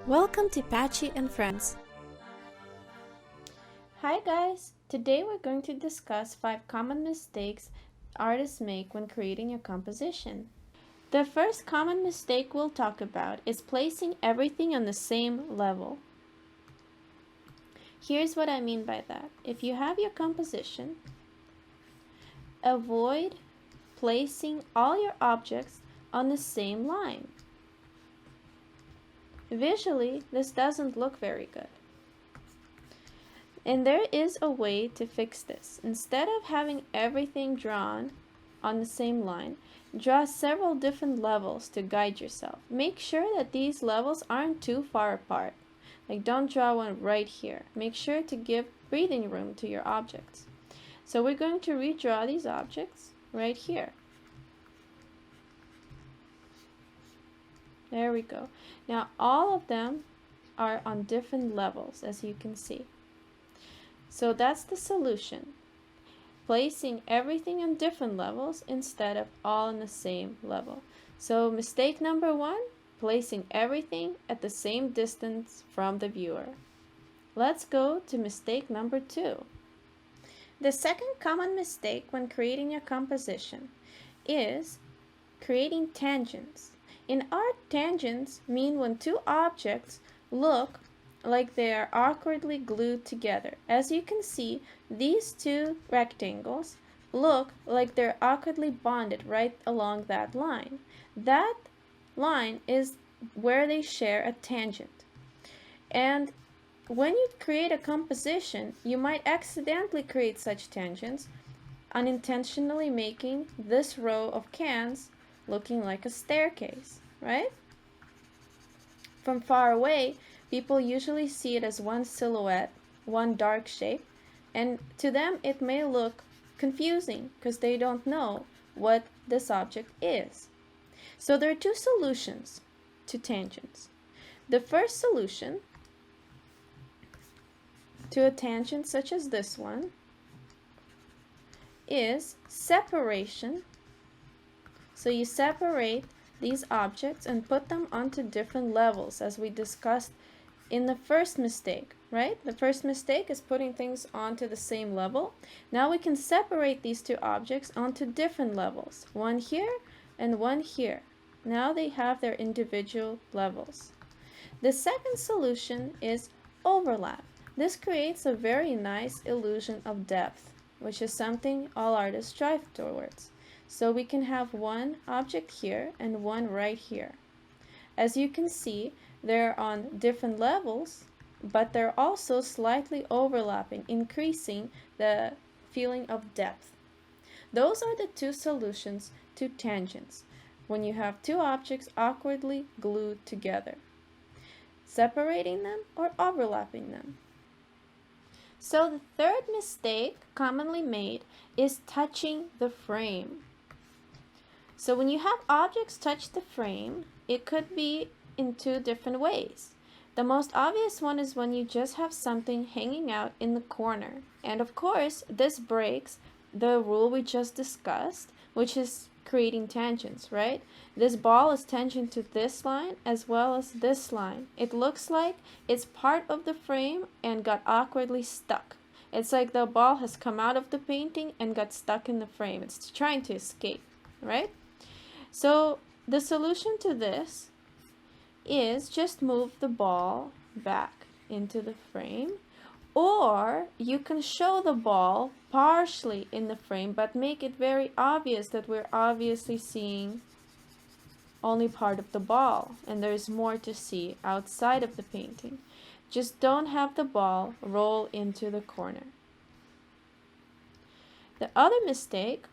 Welcome to Patchy and Friends. Hi guys! Today we're going to discuss 5 common mistakes artists make when creating a composition. The first common mistake we'll talk about is placing everything on the same level. Here's what I mean by that. If you have your composition, avoid placing all your objects on the same line. Visually, this doesn't look very good. And there is a way to fix this. Instead of having everything drawn on the same line, draw several different levels to guide yourself. Make sure that these levels aren't too far apart. Like, don't draw one right here. Make sure to give breathing room to your objects. So we're going to redraw these objects right here. There we go. Now all of them are on different levels, as you can see. So that's the solution. Placing everything on different levels instead of all on the same level. So mistake number 1, placing everything at the same distance from the viewer. Let's go to mistake number 2. The second common mistake when creating a composition is creating tangents. In art, tangents mean when two objects look like they are awkwardly glued together. As you can see, these two rectangles look like they're awkwardly bonded right along that line. That line is where they share a tangent. And when you create a composition, you might accidentally create such tangents, unintentionally making this row of cans looking like a staircase, right? From far away, people usually see it as one silhouette, one dark shape, and to them it may look confusing because they don't know what this object is. So there are 2 solutions to tangents. The first solution to a tangent such as this one is separation. So you separate these objects and put them onto different levels, as we discussed in the first mistake, right? The first mistake is putting things onto the same level. Now we can separate these 2 objects onto different levels, one here and one here. Now they have their individual levels. The second solution is overlap. This creates a very nice illusion of depth, which is something all artists strive towards. So we can have one object here and one right here. As you can see, they're on different levels, but they're also slightly overlapping, increasing the feeling of depth. Those are the 2 solutions to tangents, when you have 2 objects awkwardly glued together. Separating them or overlapping them. So the third mistake commonly made is touching the frame. So when you have objects touch the frame, it could be in 2 different ways. The most obvious one is when you just have something hanging out in the corner. And of course, this breaks the rule we just discussed, which is creating tangents, right? This ball is tangent to this line as well as this line. It looks like it's part of the frame and got awkwardly stuck. It's like the ball has come out of the painting and got stuck in the frame. It's trying to escape, right? So the solution to this is just move the ball back into the frame, or you can show the ball partially in the frame but make it very obvious that we're obviously seeing only part of the ball and there's more to see outside of the painting. Just don't have the ball roll into the corner. The other mistake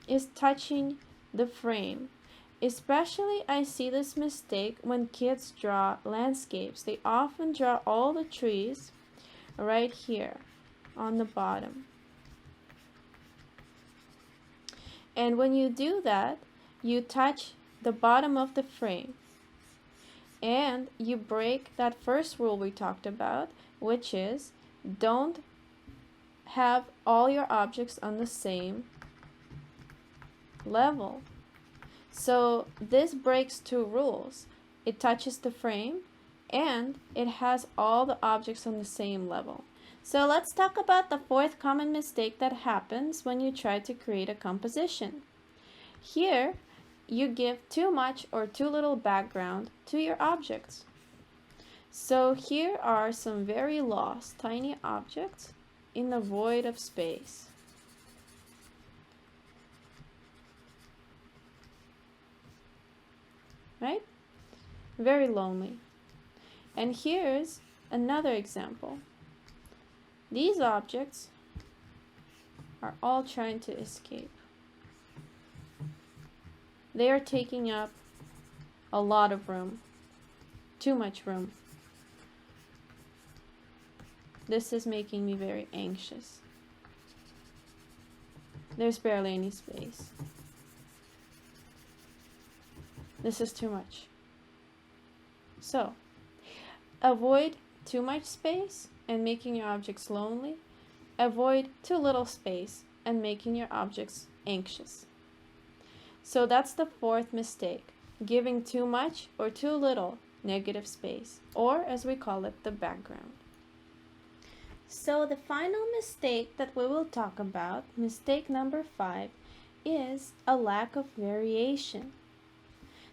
is touching the frame. Especially I see this mistake when kids draw landscapes. They often draw all the trees right here on the bottom. And when you do that, you touch the bottom of the frame. And you break that first rule we talked about, which is don't have all your objects on the same level. So this breaks 2 rules. it touches the frame, and it has all the objects on the same level. So let's talk about the fourth common mistake that happens when you try to create a composition. Here, you give too much or too little background to your objects. So here are some very lost tiny objects in the void of space. Right? Very lonely. And here's another example. These objects are all trying to escape. They are taking up a lot of room, too much room. This is making me very anxious. There's barely any space. This is too much. So, avoid too much space and making your objects lonely. Avoid too little space and making your objects anxious. So that's the fourth mistake, giving too much or too little negative space, or as we call it, the background. So the final mistake that we will talk about, mistake number 5, is a lack of variation.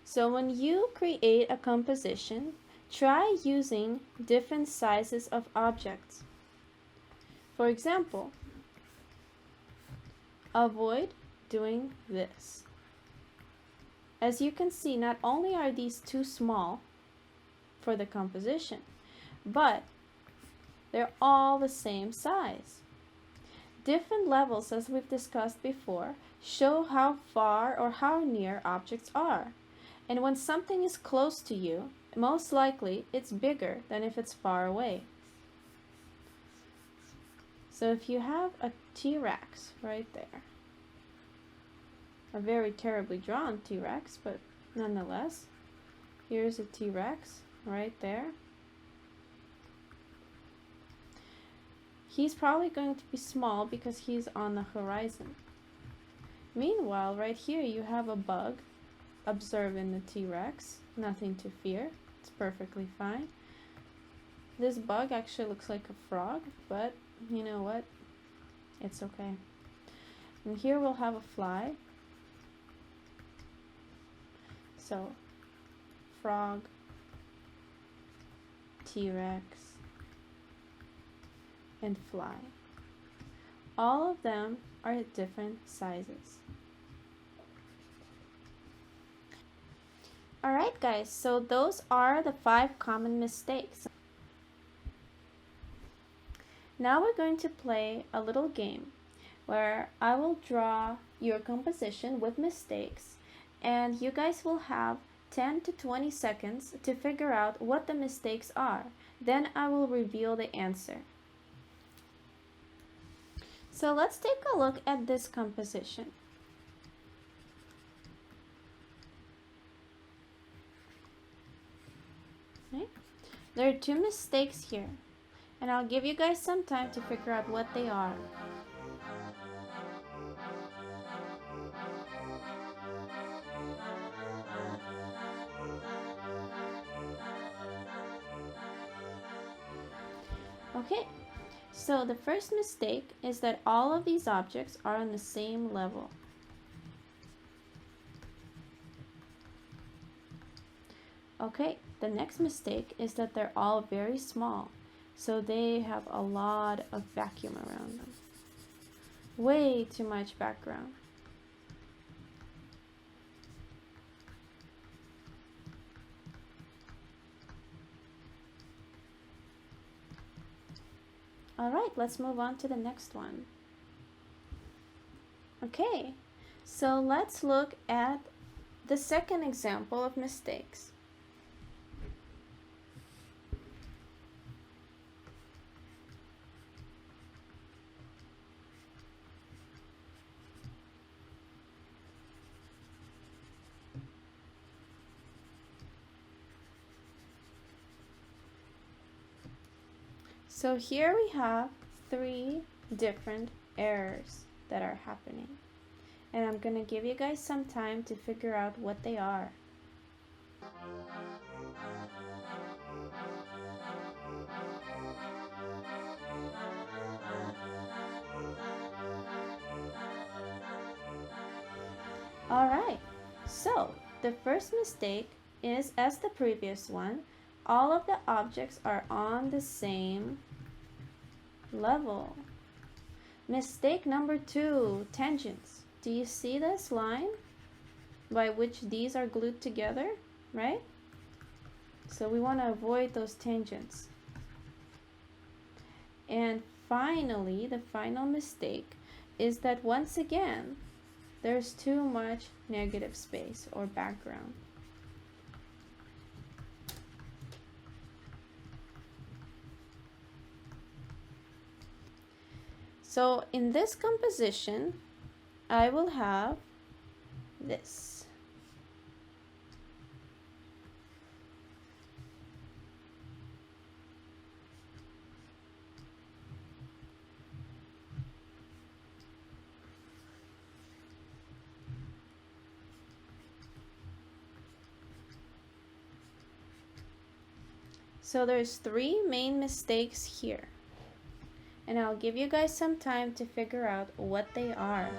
So when you create a composition, try using different sizes of objects. For example, avoid doing this. As you can see, not only are these too small for the composition, but they're all the same size. Different levels, as we've discussed before, show how far or how near objects are. And when something is close to you, most likely it's bigger than if it's far away. So if you have a T-Rex right there, a very terribly drawn T-Rex, but nonetheless, here's a T-Rex right there. He's probably going to be small because he's on the horizon. Meanwhile, right here you have a bug. Observe in the T-Rex, nothing to fear, it's perfectly fine. This bug actually looks like a frog, but you know what? It's okay. And here we'll have a fly. So, frog, T-Rex, and fly. All of them are at different sizes. Alright guys, so those are the 5 common mistakes. Now we're going to play a little game where I will draw your composition with mistakes, and you guys will have 10 to 20 seconds to figure out what the mistakes are. Then I will reveal the answer. So let's take a look at this composition. Okay. There are 2 mistakes here, and I'll give you guys some time to figure out what they are. Okay, so the first mistake is that all of these objects are on the same level. Okay, the next mistake is that they're all very small, so they have a lot of vacuum around them. Way too much background. Alright, let's move on to the next one. Okay, so let's look at the second example of mistakes. So here we have 3 different errors that are happening. And I'm going to give you guys some time to figure out what they are. All right, so the first mistake is, as the previous one, all of the objects are on the same level. Mistake number 2, tangents. Do you see this line by which these are glued together, right? So we want to avoid those tangents. And finally, the final mistake is that once again, there's too much negative space or background. So in this composition, I will have this. So there's 3 main mistakes here. And I'll give you guys some time to figure out what they are.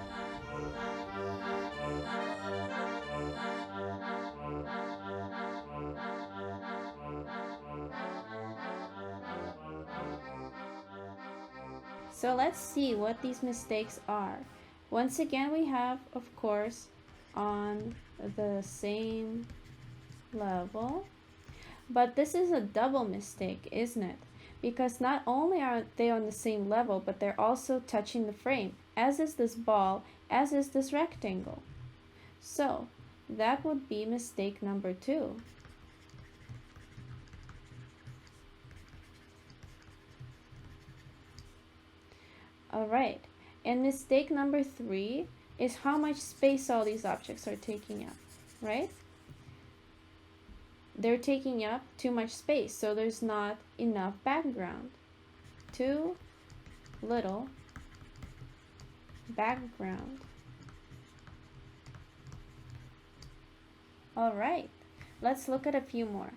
So let's see what these mistakes are. Once again, we have, of course, on the same level. But this is a double mistake, isn't it? Because not only are they on the same level, but they're also touching the frame, as is this ball, as is this rectangle. So that would be mistake number 2. All right, and mistake number 3 is how much space all these objects are taking up, right? They're taking up too much space, so there's not enough background. Too little background. All right, let's look at a few more.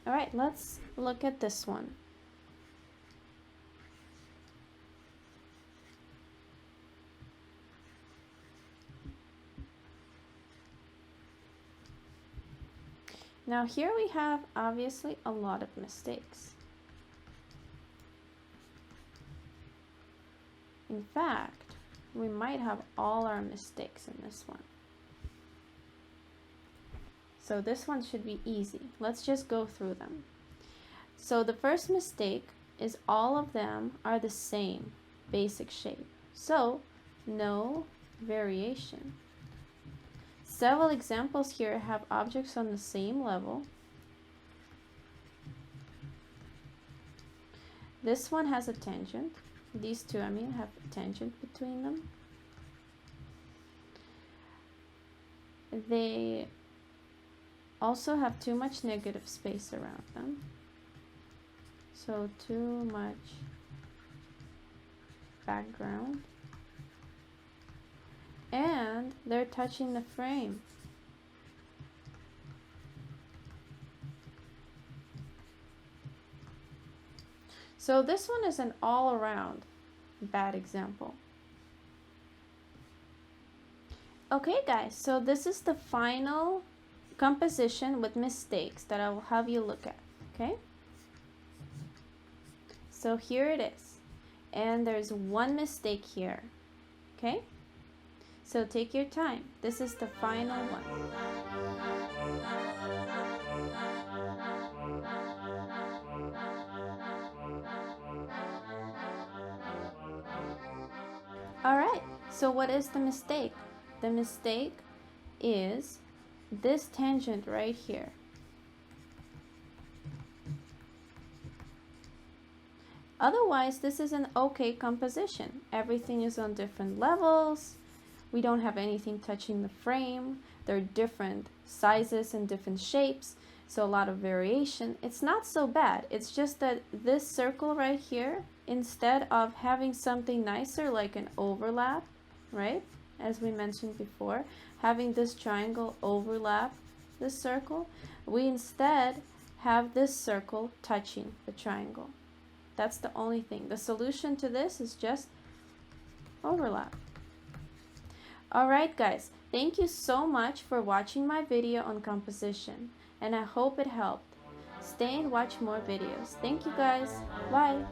All right, let's look at this one. Now here we have obviously a lot of mistakes. In fact, we might have all our mistakes in this one. So this one should be easy. Let's just go through them. So the first mistake is all of them are the same basic shape. So no variation. Several examples here have objects on the same level. This one has a tangent. These two, have a tangent between them. They also have too much negative space around them. So too much background. And they're touching the frame. So this one is an all-around bad example. Okay guys, so this is the final composition with mistakes that I will have you look at, okay? So here it is. And there's one mistake here, okay? So take your time. This is the final one. All right, so what is the mistake? The mistake is this tangent right here. Otherwise, this is an okay composition. Everything is on different levels. We don't have anything touching the frame. They're different sizes and different shapes, so a lot of variation. It's not so bad. It's just that this circle right here, instead of having something nicer like an overlap, right? As we mentioned before, having this triangle overlap this circle, we instead have this circle touching the triangle. That's the only thing. The solution to this is just overlap. Alright guys, thank you so much for watching my video on composition, and I hope it helped. Stay and watch more videos. Thank you guys. Bye.